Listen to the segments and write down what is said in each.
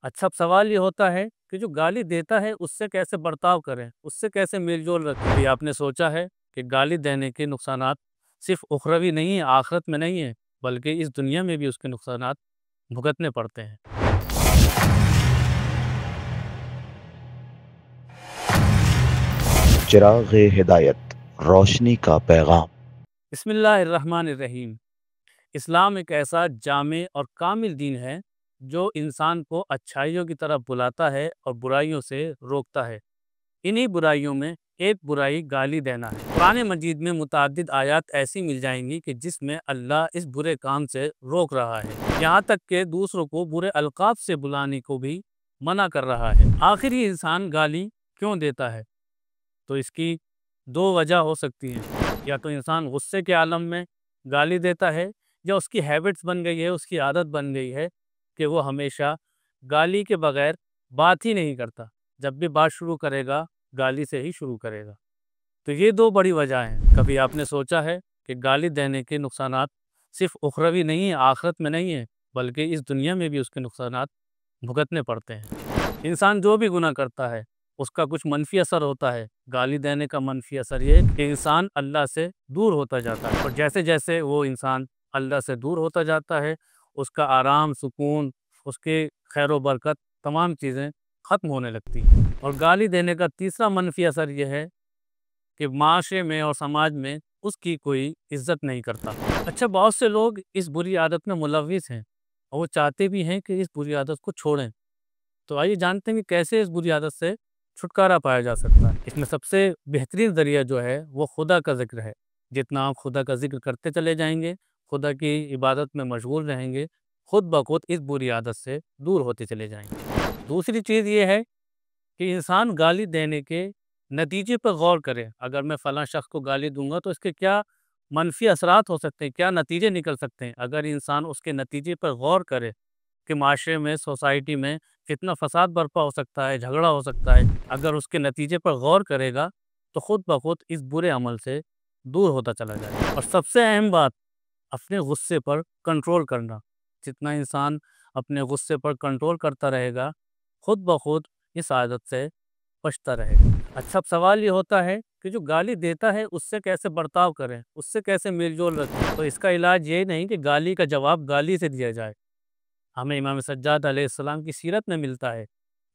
अच्छा, अब सवाल ये होता है कि जो गाली देता है उससे कैसे बर्ताव करें, उससे कैसे मेल-जोल रखें? कभी आपने सोचा है कि गाली देने के नुकसानात सिर्फ़ उखरवी नहीं है, आखिरत में नहीं है, बल्कि इस दुनिया में भी उसके नुकसानात भुगतने पड़ते हैं। चिराग हिदायत रोशनी का पैगाम। बिस्मिल्लाहिर्रहमानिर्रहीम। इस्लाम एक ऐसा जामे और कामिल दीन है जो इंसान को अच्छाइयों की तरफ बुलाता है और बुराइयों से रोकता है। इन्हीं बुराइयों में एक बुराई गाली देना है। कुरान मजीद में मुतअद्दिद आयत ऐसी मिल जाएंगी कि जिसमें अल्लाह इस बुरे काम से रोक रहा है, यहाँ तक कि दूसरों को बुरे अलकाब से बुलाने को भी मना कर रहा है। आखिर ये इंसान गाली क्यों देता है? तो इसकी दो वजह हो सकती हैं। या तो इंसान गुस्से के आलम में गाली देता है, या उसकी हैबिट्स बन गई है, उसकी आदत बन गई है कि वो हमेशा गाली के बगैर बात ही नहीं करता। जब भी बात शुरू करेगा, गाली से ही शुरू करेगा। तो ये दो बड़ी वजह हैं। कभी आपने सोचा है कि गाली देने के नुकसानात सिर्फ उखरवी नहीं है, आखिरत में नहीं है, बल्कि इस दुनिया में भी उसके नुकसानात भुगतने पड़ते हैं। इंसान जो भी गुनाह करता है उसका कुछ मनफी असर होता है। गाली देने का मनफी असर ये है कि इंसान अल्लाह से दूर होता जाता है, और जैसे जैसे वो इंसान अल्लाह से दूर होता जाता है, उसका आराम, सुकून, उसके खैर व बरकत, तमाम चीज़ें ख़त्म होने लगती हैं। और गाली देने का तीसरा मनफी असर यह है कि माशरे में और समाज में उसकी कोई इज्जत नहीं करता। अच्छा, बहुत से लोग इस बुरी आदत में मुलविस हैं और वो चाहते भी हैं कि इस बुरी आदत को छोड़ें। तो आइए जानते हैं कि कैसे इस बुरी आदत से छुटकारा पाया जा सकता है। इसमें सबसे बेहतरीन ज़रिया जो है वो खुदा का ज़िक्र है। जितना आप खुदा का ज़िक्र करते चले जाएंगे, खुदा की इबादत में मशगूल रहेंगे, खुद ब खुद इस बुरी आदत से दूर होते चले जाएंगे। दूसरी चीज़ ये है कि इंसान गाली देने के नतीजे पर गौर करे। अगर मैं फ़लाँ शख्स को गाली दूंगा तो इसके क्या मनफी असरात हो सकते हैं, क्या नतीजे निकल सकते हैं। अगर इंसान उसके नतीजे पर गौर करे कि माशरे में, सोसाइटी में कितना फ़साद बर्पा हो सकता है, झगड़ा हो सकता है, अगर उसके नतीजे पर गौर करेगा तो खुद ब खुद इस बुरे अमल से दूर होता चला जाएगा। और सबसे अहम बात, अपने गुस्से पर कंट्रोल करना। जितना इंसान अपने गुस्से पर कंट्रोल करता रहेगा, खुद ब खुद इस आदत से बचता रहेगा। अच्छा, अब सवाल ये होता है कि जो गाली देता है उससे कैसे बर्ताव करें, उससे कैसे मेल-जोल रखें? तो इसका इलाज ये नहीं कि गाली का जवाब गाली से दिया जाए। हमें इमाम सज्जाद अलैहिस्सलाम की सीरत में मिलता है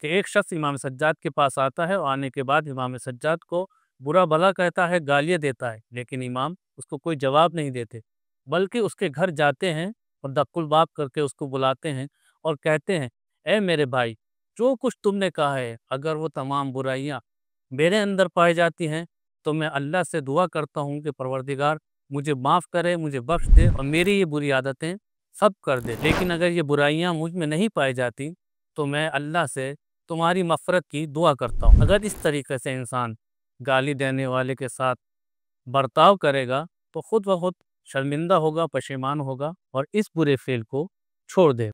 कि एक शख्स इमाम सज्जाद के पास आता है और आने के बाद इमाम सज्जाद को बुरा भला कहता है, गालियाँ देता है, लेकिन इमाम उसको कोई जवाब नहीं देते, बल्कि उसके घर जाते हैं और दक्कुल बाब करके उसको बुलाते हैं और कहते हैं, ए मेरे भाई, जो कुछ तुमने कहा है, अगर वो तमाम बुराइयाँ मेरे अंदर पाई जाती हैं तो मैं अल्लाह से दुआ करता हूँ कि परवरदिगार मुझे माफ़ करे, मुझे बख्श दे और मेरी ये बुरी आदतें सब कर दे। लेकिन अगर ये बुराइयाँ मुझ में नहीं पाई जाती तो मैं अल्लाह से तुम्हारी मफ़रत की दुआ करता हूँ। अगर इस तरीके से इंसान गाली देने वाले के साथ बर्ताव करेगा तो खुद ब खुद शर्मिंदा होगा, पशेमान होगा और इस बुरे फ़ेल को छोड़ देगा।